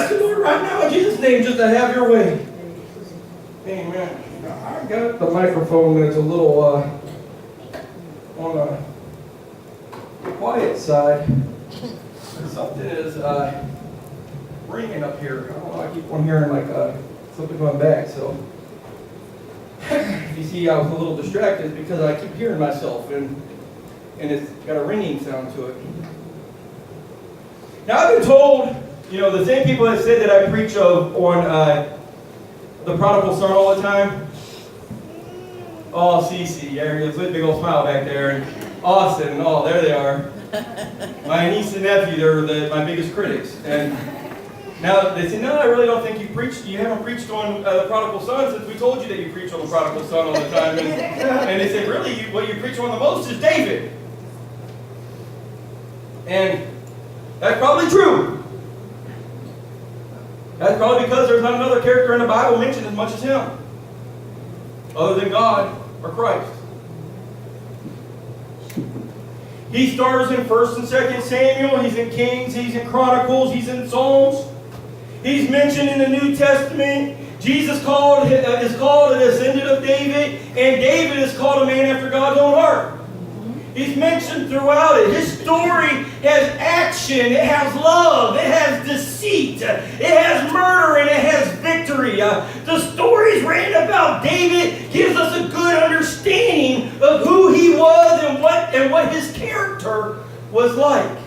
ask the Lord right now in Jesus' name just to have your way. Amen. Now, I got the microphone that's a little on the quiet side. Something is ringing up here. I don't know, I keep on hearing like something going back. So you see, I was a little distracted because I keep hearing myself, and it's got a ringing sound to it. Now, I've been told, the same people that said that I preach on the prodigal son all the time. Oh, Cece, there's a big old smile back there, and Austin, oh, there they are. My niece and nephew, they're my biggest critics. And now they say, no, I really don't think you haven't preached on the prodigal son since we told you that you preach on the prodigal son all the time. And they say, really, what you preach on the most is David. And that's probably true. That's probably because there's not another character in the Bible mentioned as much as him, other than God or Christ. He stars in 1st and 2nd Samuel. He's in Kings. He's in Chronicles. He's in Psalms. He's mentioned in the New Testament. Jesus is called a descendant of David, and David is called a man after God's own heart. He's mentioned throughout it. His story has action, it has love, it has deceit, it has murder, and it has victory. The stories written about David gives us a good understanding of who he was and what his character was like.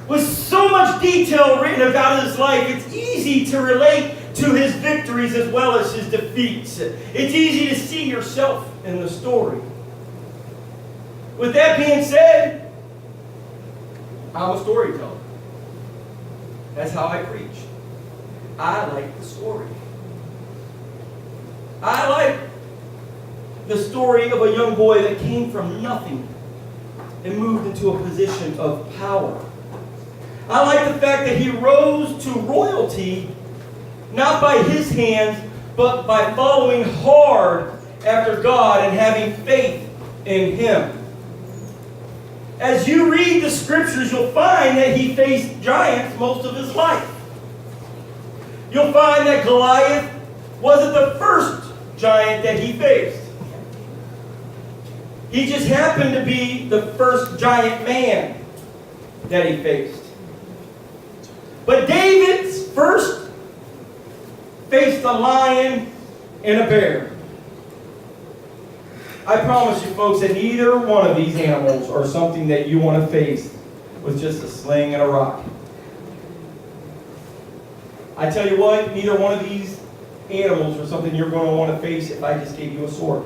With so much detail written about his life, it's easy to relate to his victories as well as his defeats. It's easy to see yourself in the story. With that being said, I'm a storyteller. That's how I preach. I like the story. I like the story of a young boy that came from nothing and moved into a position of power. I like the fact that he rose to royalty, not by his hands, but by following hard after God and having faith in Him. As you read the scriptures, you'll find that he faced giants most of his life. You'll find that Goliath wasn't the first giant that he faced. He just happened to be the first giant man that he faced. But David's first faced a lion and a bear. I promise you, folks, that neither one of these animals are something that you want to face with just a sling and a rock. I tell you what, neither one of these animals are something you're going to want to face if I just gave you a sword.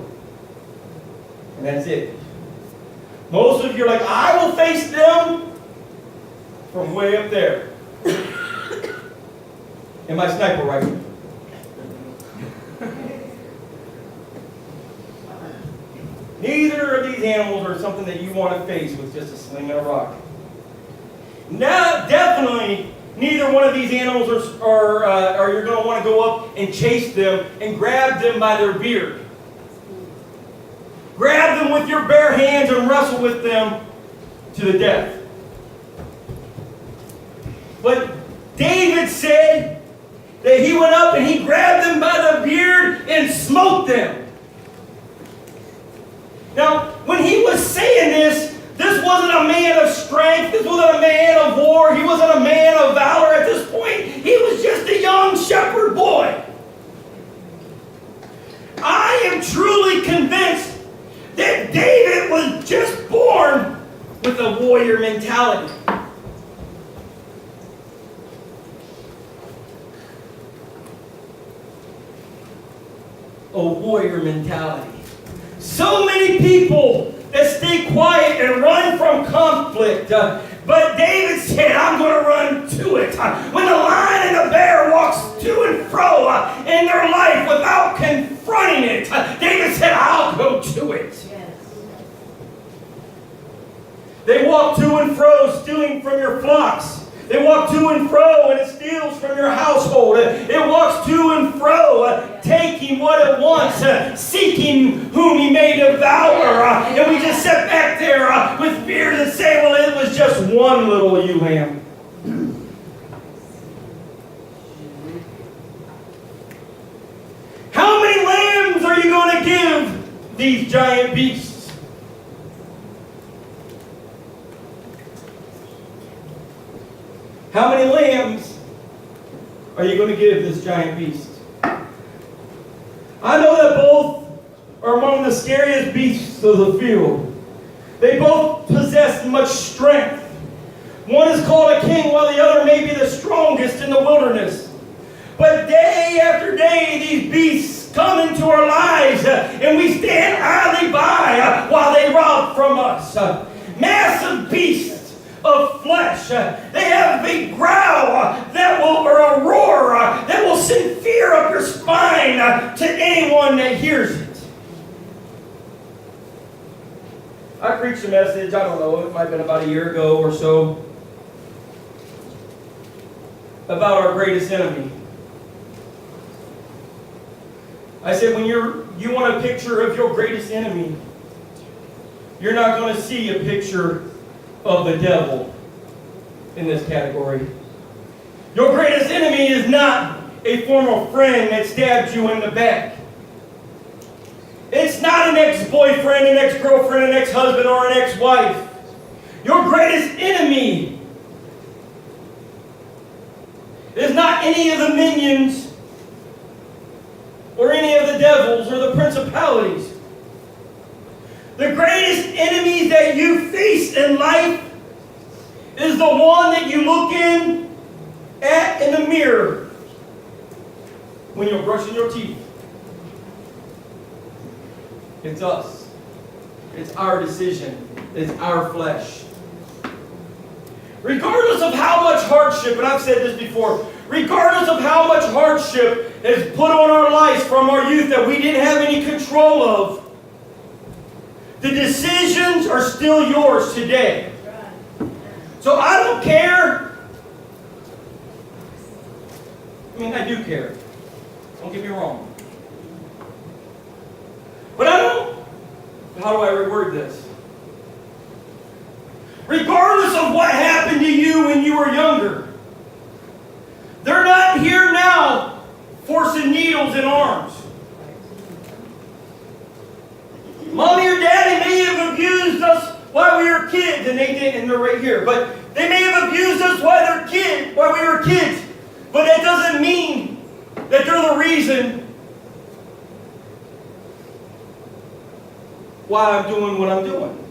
And that's it. Most of you are like, I will face them from way up there. In my sniper rifle. Neither of these animals are something that you want to face with just a sling and a rock. Now, definitely, neither one of these animals are you're going to want to go up and chase them and grab them by their beard. Grab them with your bare hands and wrestle with them to the death. But David said that he went up and he grabbed them by the beard and smote them. Now, when he was saying this wasn't a man of strength. This wasn't a man of war. He wasn't a man of valor at this point. He was just a young shepherd boy. I am truly convinced that David was just born with a warrior mentality. A warrior mentality. So many people that stay quiet and run from conflict. But David said, I'm going to run to it. When the lion and the bear walks to and fro in their life without confronting it, David said, I'll go to it. Yes. They walk to and fro, stealing from your flocks. They walk to and fro, and it steals from your household. It walks to and fro, taking what it wants, seeking whom he may devour. And we just sit back there with fears and say, well, it was just one little ewe lamb. forgive these giant beasts? How many lambs are you going to give this giant beast? I know that both are among the scariest beasts of the field. They both possess much strength. One is called a king, while the other may be the strongest in the wilderness. But day after day, these beasts come into our lives, and we stand idly by while they rob from us. Massive beasts of flesh. They have a big growl or a roar that will send fear up your spine to anyone that hears it. I preached a message, I don't know, it might have been about a year ago or so, about our greatest enemy. I said, when you want a picture of your greatest enemy, you're not going to see a picture of the devil in this category. Your greatest enemy is not a former friend that stabbed you in the back. It's not an ex-boyfriend, an ex-girlfriend, an ex-husband, or an ex-wife. Your greatest enemy is not any of the minions or any of the devils or the principalities. The greatest enemy that you face in life is the one that you look in the mirror when you're brushing your teeth. It's us. It's our decision. It's our flesh. Regardless of how much hardship, and I've said this before, regardless of how much hardship is put on our lives from our youth that we didn't have any control of, the decisions are still yours today. So I don't care. I mean, I do care. Don't get me wrong. But I don't. How do I reword this? Regardless of what happened to you when you were younger, they're not here now forcing needles in arms. Mommy or daddy may have abused us while we were kids, and they didn't, and they're right here. But they may have abused us while we were kids. But that doesn't mean that they're the reason why I'm doing what I'm doing.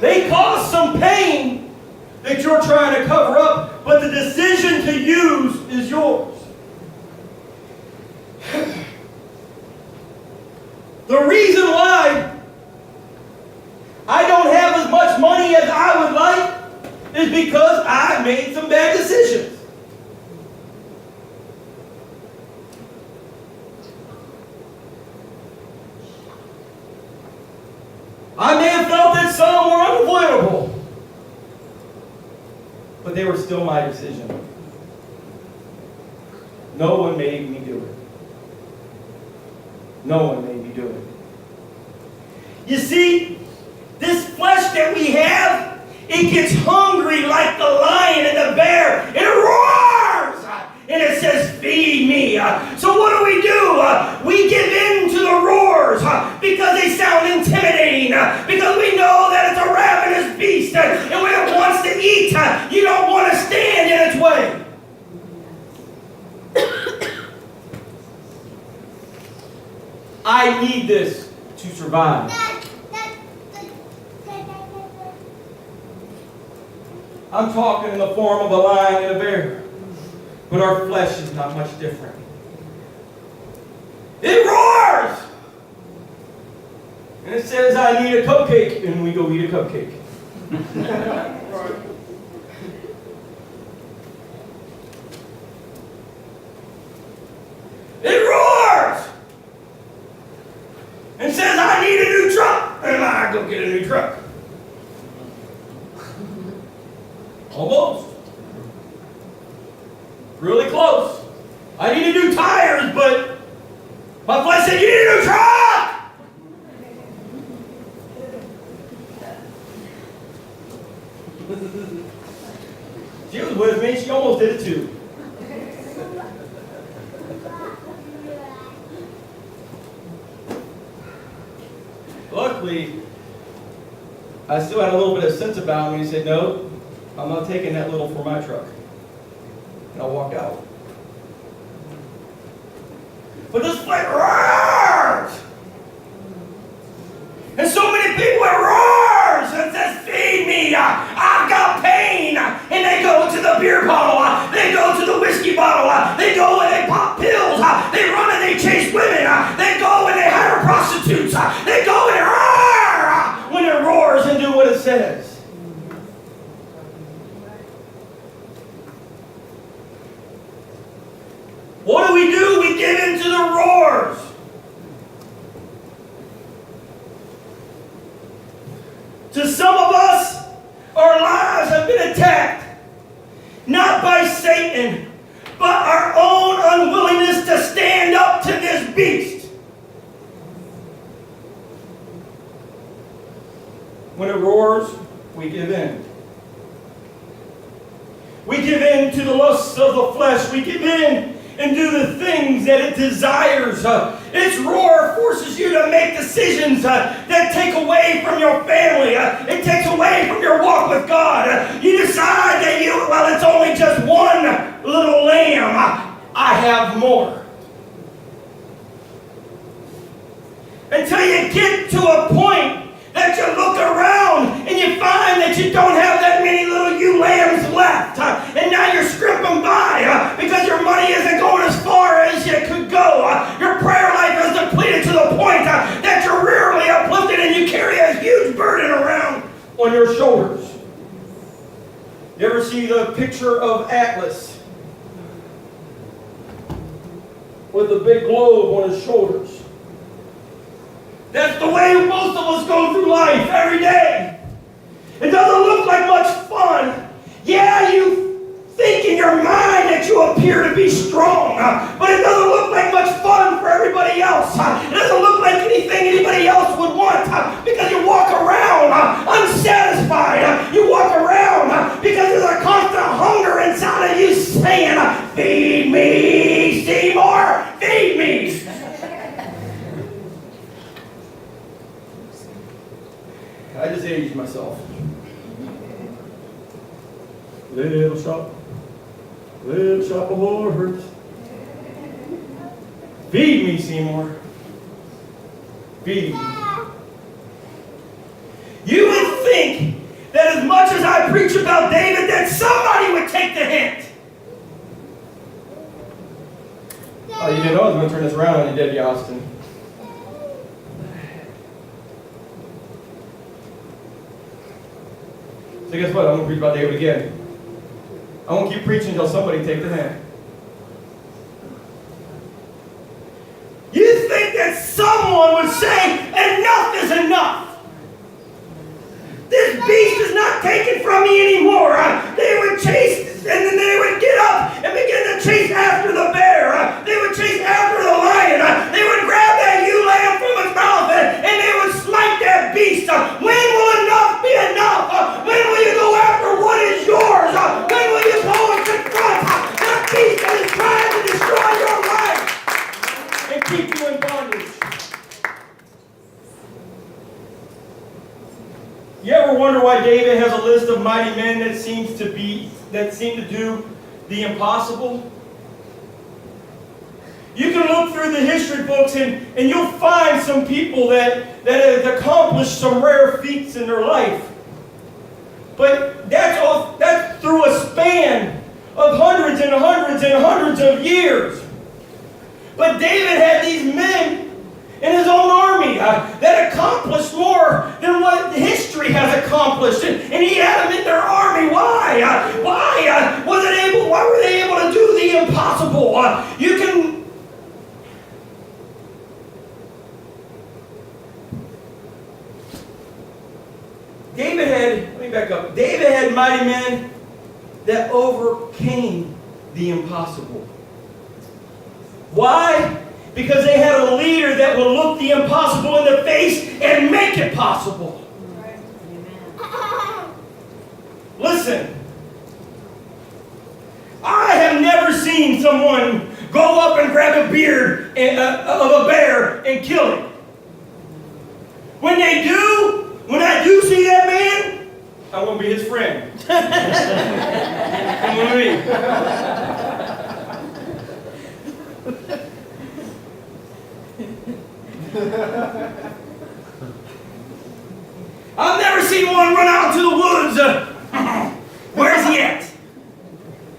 They cause some pain that you're trying to cover up, but the decision to use is yours. The reason why I don't have as much money as I would like is because I made some bad decisions. I may have felt that some were unavoidable, but they were still my decision. No one made me do it. No one made me do it. You see, this flesh that we have, it gets hungry like the lion and the bear. It roars and it says, feed me. So what do? We give in to the roars because they sound intimidating. Because we know that it's a ravenous beast. And when it wants to eat, you don't want to stand in its way. I need this to survive. I'm talking in the form of a lion and a bear. But our flesh is not much different. It roars! And it says, I need a cupcake. And we go eat a cupcake. It roars! And says, I need a new truck. And I go get a new truck. Almost. Really close. I need new tires, but my flesh said, you need a new truck! She was with me. She almost did it too. I still had a little bit of sense about me. He said, no, I'm not taking that little for my truck. And I walked out. But this place roars! And so many people, it roars and says, feed me, I've got pain. And they go to the beer bottle, they go to the whiskey bottle, they go and they pop pills, they run and they chase women, they go and they hire prostitutes, they go and they roar when it roars and do what it says. What do? We give into the roars. To some of us, our lives have been attacked, not by Satan, but our own unwillingness to stand up to this beast. When it roars, we give in. We give in to the lusts of the flesh. We give in and do the things that it desires. Its roar forces you to make decisions that take away from your family. It takes away from your walk with God. You decide that it's only just one little lamb. I have more. Until you get to a point that you look around and you find that you don't have that many little ewe lambs left. And now you're scrimping by because your money isn't going as far as you could go. Your prayer life is depleted to the point that you're rarely uplifted and you carry a huge burden around on your shoulders. You ever see the picture of Atlas with a big globe on his shoulders? That's the way most of us go through life every day. It doesn't look like much fun. Yeah, you think in your mind that you appear to be strong, but it doesn't look like much fun for everybody else. It doesn't look like anything anybody else would want because you walk around unsatisfied. You walk around because there's a constant hunger inside of you saying, feed me, Seymour, feed me. I just aged myself. Little shop of horrors. Feed me, Seymour. Feed me. You would think that as much as I preach about David, that somebody would take the hint. Oh, you didn't know I was going to turn this around on you, Debbie Austin. So guess what? I'm going to preach about David again. I won't keep preaching until somebody takes the hand. You think that someone would say, enough is enough. This beast is not taken from me anymore. They would chase, and then they would get up and begin to chase after the bear. They would chase after the lion. They would grab that ewe lamb from its mouth and they would smite that beast. When will enough be enough? When will you go after what is yours? When will you go and confront that beast that is trying to destroy your life and keep you in bondage? You ever wonder why David has a list of mighty men that seem to do the impossible? You can look through the history books and you'll find some people that have accomplished some rare feats in their life. But that's through a span of hundreds and hundreds and hundreds of years. But David had these men in his own army that accomplished more than what history has accomplished. And he had them in their army. Why? Why were they able to do the impossible? Let me back up. David had mighty men that overcame the impossible. Why? Because they had a leader that would look the impossible in the face and make it possible. Right. Listen, I have never seen someone go up and grab a beard of a bear and kill it. When I do see that man, I want to be his friend. Come with me. I've never seen one run out to the woods. Where's he at?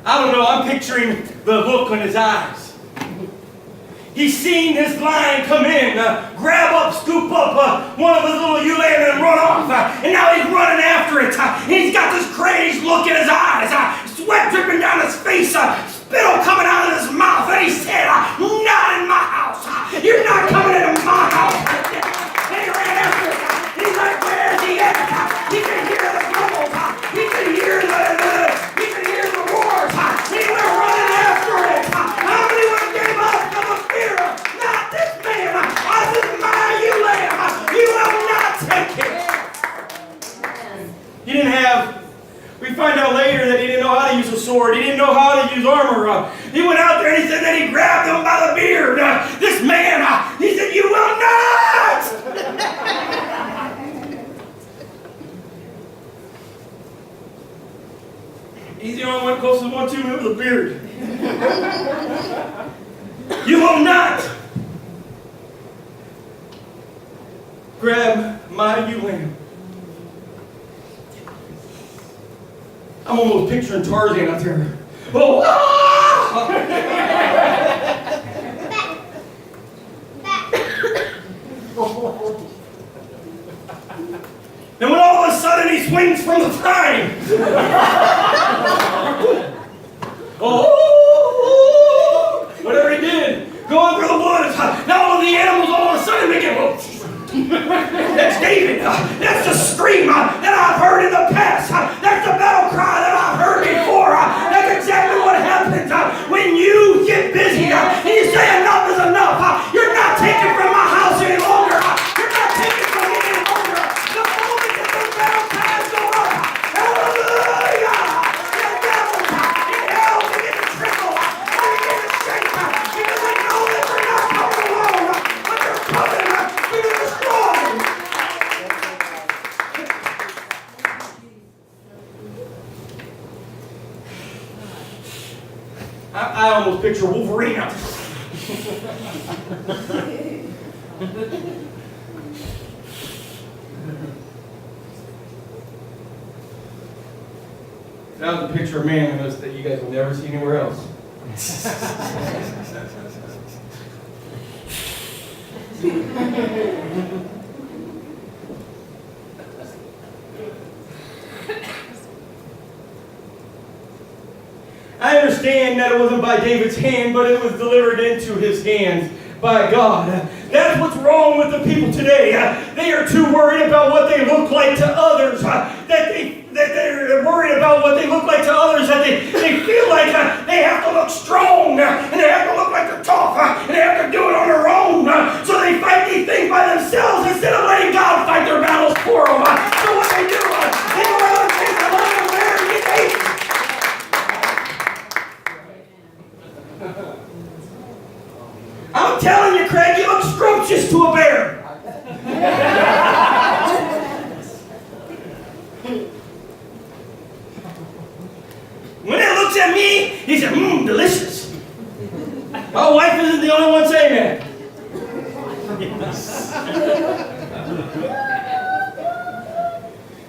I don't know. I'm picturing the look on his eyes. He's seen this lion come in, grab up, scoop up one of his little ewe-lambs and run off. And now he's running after it. And he's got this crazed look in his eyes, sweat dripping down his face, spittle coming out of his mouth. And he said, not in my house. You're not coming into my house. And he ran after it. He's like, where's he at? He can hear the grumbles. He can hear the roars. And he went running after it. How many would have gave up to the fear? Not this man. This is my ewe-lamb. You will not take it. He didn't have. We find out later that he didn't know how to use a sword. He didn't know how to use armor. He went out there and he said that he grabbed him by the beard. This man, he said, you will not! He's the only one close to 1, 2 with a beard. You will not grab my ewe-lamb. I'm almost picturing Tarzan out there. Oh, and when all of a sudden he swings from the tine. Oh, whatever he did, going through the woods. Now all of the animals all of a sudden begin. That's David. That's the scream that I've heard in the past. That's the battle cry that I've heard before. That's exactly what happens when you get busy and you say enough is enough. You're not taking from my house any longer. You're not taking from me any longer. The moment that those battle cries go up, hallelujah! The devils in hell begin to tremble. They begin to shake because they know that they're not coming alone, but they're coming to destroy. I almost picture Wolverine out there. That was a picture of manliness that you guys will never see anywhere else. I understand that it wasn't by David's hand, but it was delivered into his hands by God. That's what's wrong with the people today. They are too worried about what they look like to others. That they're worried about what they look like to others. That they feel like they have to look strong and they have to look like they're tough and they have to do it on their own. So they fight these things by themselves instead of letting God fight their battles for them. So what they do, they go around and say, "I'm on the bear and get eaten." I'm telling you, Craig, you look scrumptious to a bear. When it looks at me, he said, delicious. My wife isn't the only one saying that.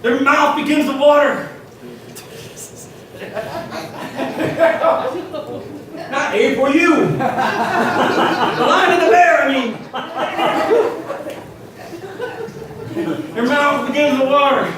Their mouth begins to water. Not A for you. The lion and the bear, I mean. Your mouth begins to water.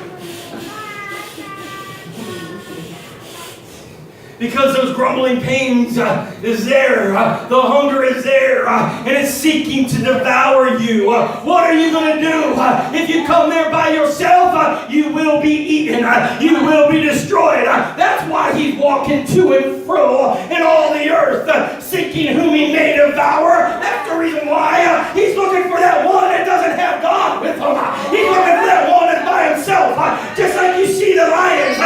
Because those grumbling pains is there. The hunger is there. And it's seeking to devour you. What are you going to do? If you come there by yourself, you will be eaten. You will be destroyed. That's why he's walking to and fro in all the earth, seeking whom he may devour. That's the reason why he's looking for that one that doesn't have God with him. He's looking for that one that's by himself. Just like you see the lions